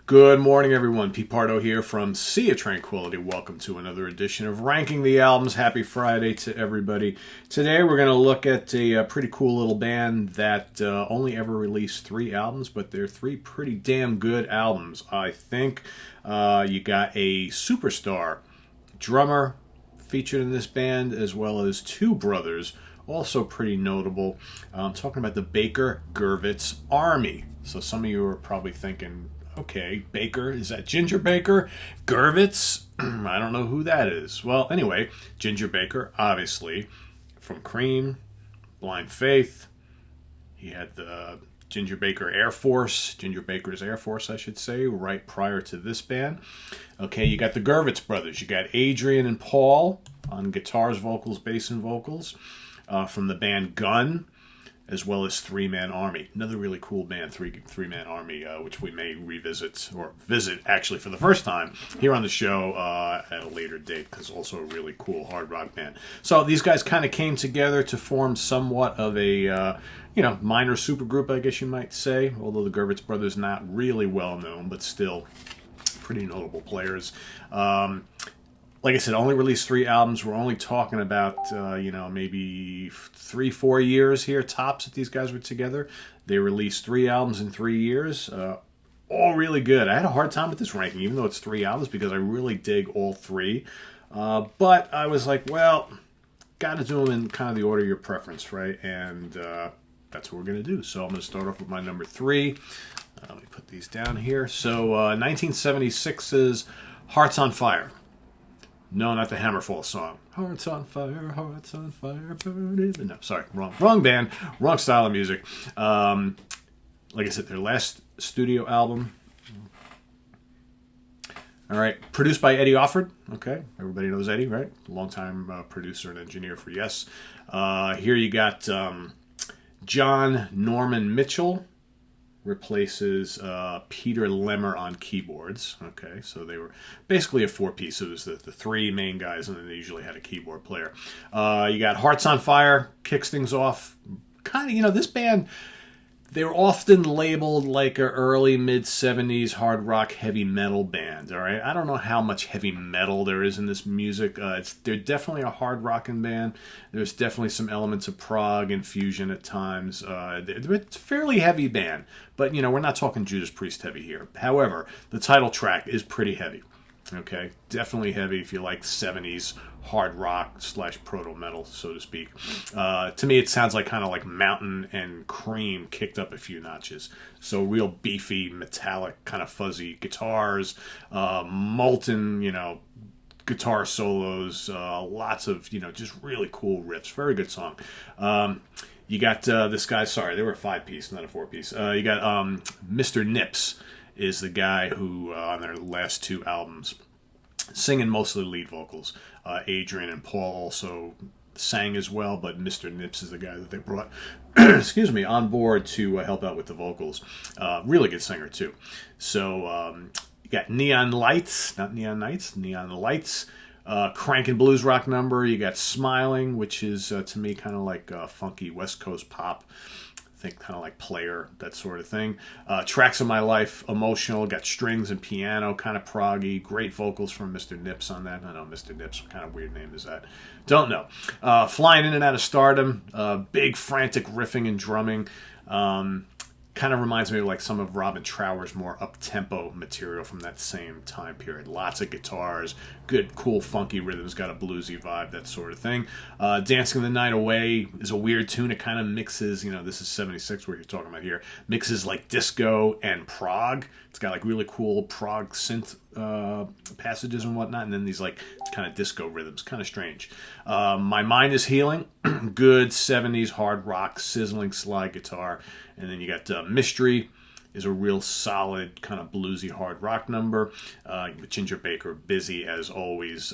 Good morning, everyone. Pete Pardo here from Sea of Tranquility. Welcome to another edition of Ranking the Albums. Happy Friday to everybody. Today we're going to look at a pretty cool little band that only ever released 3 albums, but they're 3 pretty damn good albums, I think. You got a superstar drummer featured in this band, as well as 2 brothers, also pretty notable. I'm talking about the Baker Gurvitz Army. So some of you are probably thinking, okay, Baker, is that Gingerbaker? Gurvitz? I don't know who that is. Well, anyway, Gingerbaker, obviously, from Cream, Blind Faith. He had the Gingerbaker's Air Force, I should say, right prior to this band. Okay, you got the Gurvitz brothers. You got Adrian and Paul on guitars, vocals, bass, and vocals from the band Gun, as well as Three Man Army. Another really cool band, Three Man Army, which we may revisit, or visit actually for the first time here on the show at a later date, because also a really cool hard rock band. So these guys kind of came together to form somewhat of a minor supergroup, I guess you might say, although the Gurvitz brothers not really well known, but still pretty notable players. Like I said, only released 3 albums. We're only talking about, maybe 3-4 years here, tops, that these guys were together. They released 3 albums in 3 years. All really good. I had a hard time with this ranking, even though it's 3 albums, because I really dig all 3. But I was like, well, got to do them in kind of the order of your preference, right? And that's what we're going to do. So I'm going to start off with my number 3. Let me put these down here. So 1976's Hearts on Fire. No, not the Hammerfall song. Hearts on fire, burning. No, sorry, wrong band, wrong style of music. Like I said, their last studio album. All right, produced by Eddie Offord. Okay, everybody knows Eddie, right? Longtime producer and engineer for Yes. Here you got John Norman Mitchell replaces Peter Lemmer on keyboards. Okay, so they were basically a 4-piece. It was the 3 main guys, and then they usually had a keyboard player. You got Hearts on Fire, kicks things off. Kind of, this band, they were often labeled like an early, mid-70s hard rock heavy metal band, all right? I don't know how much heavy metal there is in this music. They're definitely a hard rocking band. There's definitely some elements of prog and fusion at times. They're a fairly heavy band, but, we're not talking Judas Priest heavy here. However, the title track is pretty heavy, okay? Definitely heavy if you like 70s hard rock / proto metal, so to speak. To me, it sounds like kind of like Mountain and Cream kicked up a few notches. So real beefy, metallic, kind of fuzzy guitars, molten, guitar solos, lots of, just really cool riffs. Very good song. You got this guy, sorry, they were a 5-piece, not a 4-piece. You got Mr. Nips is the guy who, on their last 2 albums, singing mostly lead vocals. Adrian and Paul also sang as well, but Mr. Nips is the guy that they brought on board to help out with the vocals. Really good singer, too. So you got Neon Lights, not Neon Nights, Neon Lights, crankin' blues rock number. You got Smiling, which is, to me, kind of like funky West Coast pop. I think kind of like Player, that sort of thing. Tracks of My Life, emotional, got strings and piano, kind of proggy. Great vocals from Mr. Nips on that. I know Mr. Nips, what kind of weird name is that? Don't know. Flying In and Out of Stardom, big frantic riffing and drumming. Kind of reminds me of like some of Robin Trower's more up-tempo material from that same time period. Lots of guitars, good, cool, funky rhythms, got a bluesy vibe, that sort of thing. Dancing the Night Away is a weird tune. It kind of mixes, this is 76 where you're talking about here, mixes like disco and prog. It's got like really cool prog synth passages and whatnot, and then these like kind of disco rhythms, kind of strange. My Mind is Healing, good 70s hard rock, sizzling slide guitar. And then you got Mystery is a real solid kind of bluesy hard rock number. Gingerbaker, busy as always,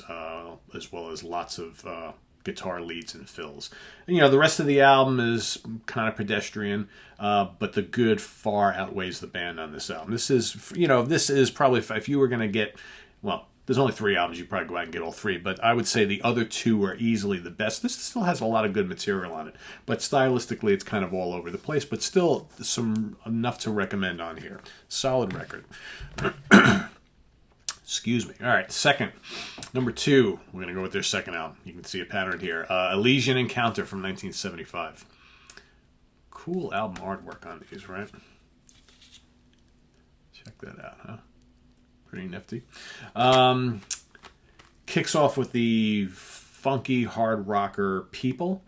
as well as lots of guitar leads and fills. And, the rest of the album is kind of pedestrian, but the good far outweighs the band on this album. This is probably, if you were going to get, well, There's only 3 albums. You probably go out and get all 3. But I would say the other 2 are easily the best. This still has a lot of good material on it. But stylistically, it's kind of all over the place. But still, some enough to recommend on here. Solid record. Excuse me. All right, second. Number 2. We're going to go with their second album. You can see a pattern here. Elysian Encounter from 1975. Cool album artwork on these, right? Check that out, huh? Pretty nifty. Kicks off with the funky hard rocker People.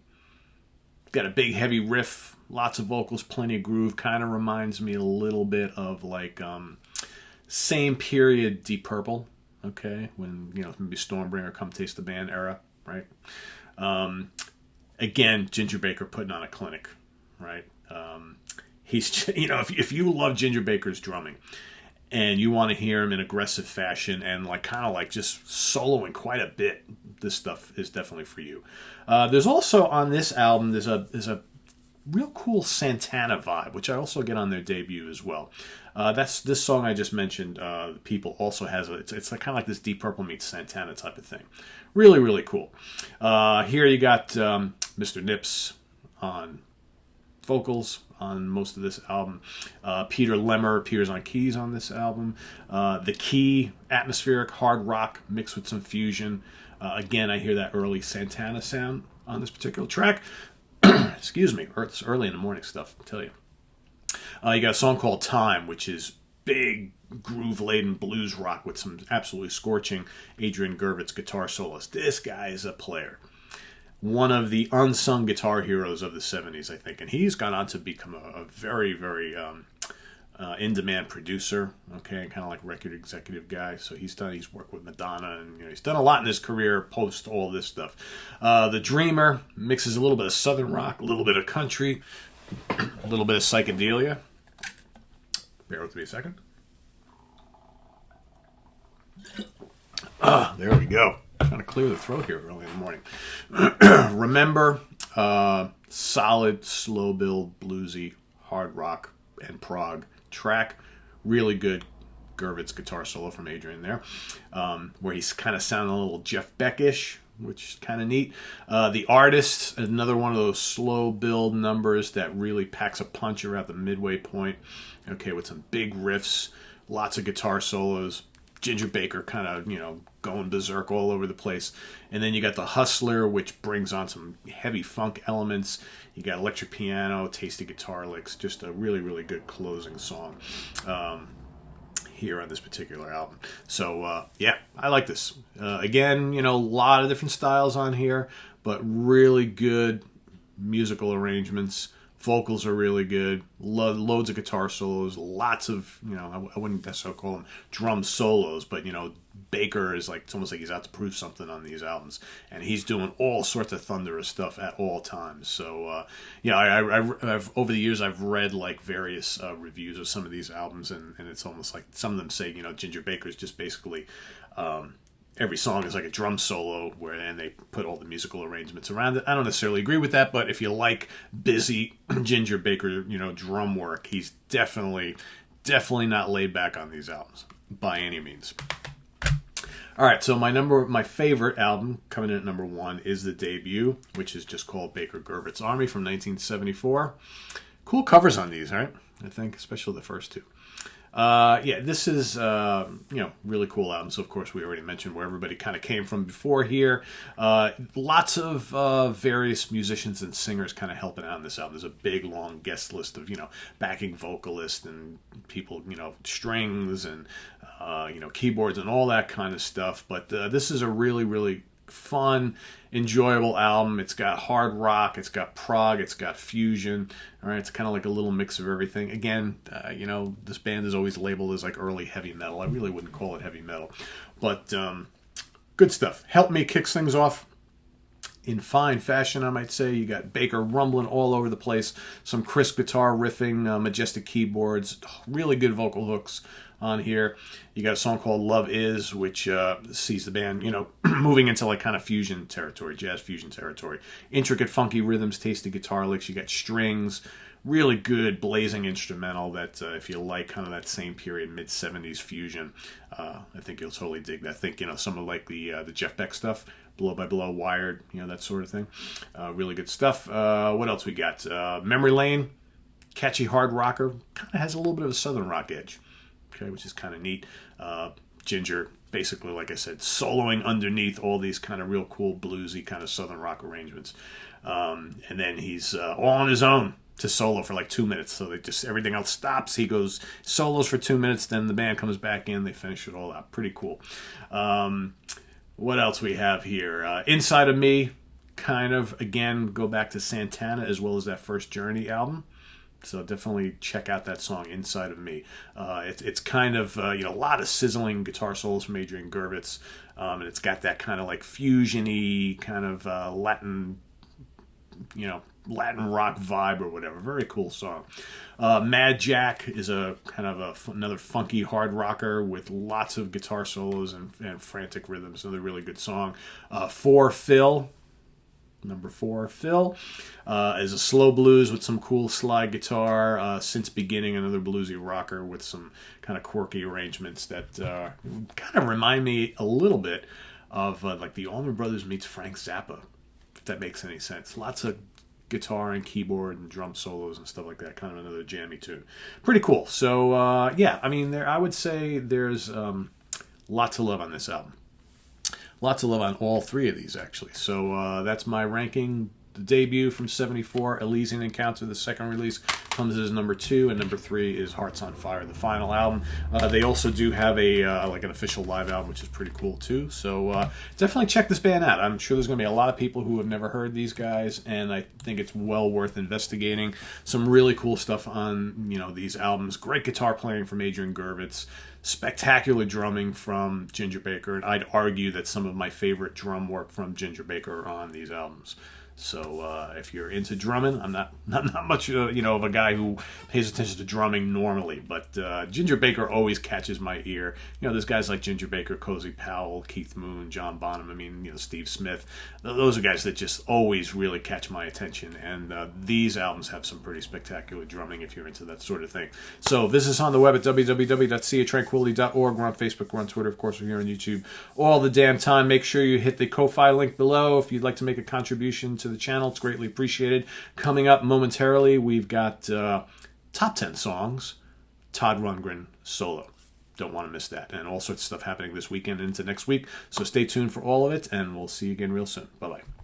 Got a big heavy riff, lots of vocals, plenty of groove. Kind of reminds me a little bit of like same period Deep Purple. Okay, when maybe Stormbringer, Come Taste the Band era, right? Again, Ginger Baker putting on a clinic, right? He's if you love Ginger Baker's drumming, and you want to hear him in aggressive fashion and like kind of like just soloing quite a bit, this stuff is definitely for you. There's also on this album there's a real cool Santana vibe, which I also get on their debut as well. That's this song I just mentioned. People also has it's like kind of like this Deep Purple meets Santana type of thing. Really, really cool. Here you got Mr. Nips on vocals on most of this album. Peter Lemmer appears on keys on this album. The Key, atmospheric hard rock mixed with some fusion. Again, I hear that early Santana sound on this particular track. Excuse me, it's early in the morning stuff, I'll tell you. You got a song called Time, which is big groove-laden blues rock with some absolutely scorching Adrian Gurvitz guitar solos. This guy is a player. One of the unsung guitar heroes of the 70s, I think. And he's gone on to become a very, very in-demand producer, okay, kind of like record executive guy. So he's worked with Madonna, and he's done a lot in his career post all this stuff. The Dreamer mixes a little bit of southern rock, a little bit of country, a little bit of psychedelia. Bear with me a second. There we go. Trying to clear the throat here early in the morning. Remember, solid, slow build, bluesy, hard rock, and prog track. Really good Gurvitz guitar solo from Adrian there, where he's kind of sounding a little Jeff Beck-ish, which is kind of neat. The Artist, another one of those slow build numbers that really packs a punch around the midway point. Okay, with some big riffs, lots of guitar solos. Ginger Baker kind of, going berserk all over the place. And then you got The Hustler, which brings on some heavy funk elements. You got electric piano, tasty guitar licks. Just a really, really good closing song here on this particular album. So, yeah, I like this. Again, a lot of different styles on here, but really good musical arrangements. Vocals are really good. Loads of guitar solos. Lots of, I wouldn't necessarily call them drum solos, but, Baker is like, it's almost like he's out to prove something on these albums. And he's doing all sorts of thunderous stuff at all times. So, I've over the years, I've read like various reviews of some of these albums, and it's almost like some of them say, Ginger Baker is just basically, every song is like a drum solo and they put all the musical arrangements around it. I don't necessarily agree with that, but if you like busy Ginger Baker, drum work, he's definitely not laid back on these albums by any means. All right, so my favorite album coming in at number 1 is the debut, which is just called Baker Gurvitz Army from 1974. Cool covers on these, right? I think, especially the first 2. This is, really cool album. So, of course, we already mentioned where everybody kind of came from before here. Lots of various musicians and singers kind of helping out in this album. There's a big, long guest list of, backing vocalists and people, strings and, keyboards and all that kind of stuff. But this is a really, really fun, enjoyable album. It's got hard rock, it's got prog, it's got fusion. All right, it's kind of like a little mix of everything. Again, this band is always labeled as like early heavy metal. I really wouldn't call it heavy metal, but good stuff. Help Me kicks things off in fine fashion, I might say. You got Baker rumbling all over the place, some crisp guitar riffing, majestic keyboards, really good vocal hooks on here. You got a song called Love Is, which sees the band, moving into like kind of fusion territory, jazz fusion territory. Intricate, funky rhythms, tasty guitar licks. You got strings, really good blazing instrumental that if you like kind of that same period, mid-70s fusion, I think you'll totally dig that. I think, some of like the Jeff Beck stuff, Blow by Blow, Wired, that sort of thing. Really good stuff. What else we got? Memory Lane, catchy hard rocker, kind of has a little bit of a southern rock edge, okay, which is kind of neat. Ginger, basically, like I said, soloing underneath all these kind of real cool bluesy kind of southern rock arrangements. And then he's all on his own to solo for like 2 minutes. So everything else stops. He goes solos for 2 minutes. Then the band comes back in. They finish it all out. Pretty cool. What else we have here? Inside of Me, kind of, again, go back to Santana as well as that first Journey album. So definitely check out that song, Inside of Me. It's kind of, a lot of sizzling guitar solos from Adrian Gurvitz. And it's got that kind of like fusion-y kind of Latin rock vibe or whatever. Very cool song. Mad Jack is a kind of another funky hard rocker with lots of guitar solos and frantic rhythms. Another really good song. For Phil, number 4, Phil, is a slow blues with some cool slide guitar. Since Beginning, another bluesy rocker with some kind of quirky arrangements that kind of remind me a little bit of like the Allman Brothers meets Frank Zappa, if that makes any sense. Lots of guitar and keyboard and drum solos and stuff like that. Kind of another jammy tune. Pretty cool. So, I would say there's lots of love on this album. Lots of love on all 3 of these, actually. So that's my ranking. The debut from 74, Elysian Encounter, the second release, comes as number 2, and number 3 is Hearts on Fire, the final album. They also do have an official live album, which is pretty cool too. So definitely check this band out. I'm sure there's going to be a lot of people who have never heard these guys, and I think it's well worth investigating. Some really cool stuff on these albums. Great guitar playing from Adrian Gurvitz. Spectacular drumming from Ginger Baker, and I'd argue that some of my favorite drum work from Ginger Baker are on these albums. So if you're into drumming, I'm not much of a guy who pays attention to drumming normally, but Ginger Baker always catches my ear. There's guys like Ginger Baker, Cozy Powell, Keith Moon, John Bonham, Steve Smith. Those are guys that just always really catch my attention, and these albums have some pretty spectacular drumming if you're into that sort of thing. So visit us on the web at www.seatranquility.org. We're on Facebook, we're on Twitter, of course, we're here on YouTube all the damn time. Make sure you hit the Ko-Fi link below if you'd like to make a contribution to the channel. It's greatly appreciated. Coming up momentarily, we've got top 10 songs, Todd Rundgren solo. Don't want to miss that. And all sorts of stuff happening this weekend into next week. So stay tuned for all of it, and we'll see you again real soon. Bye-bye.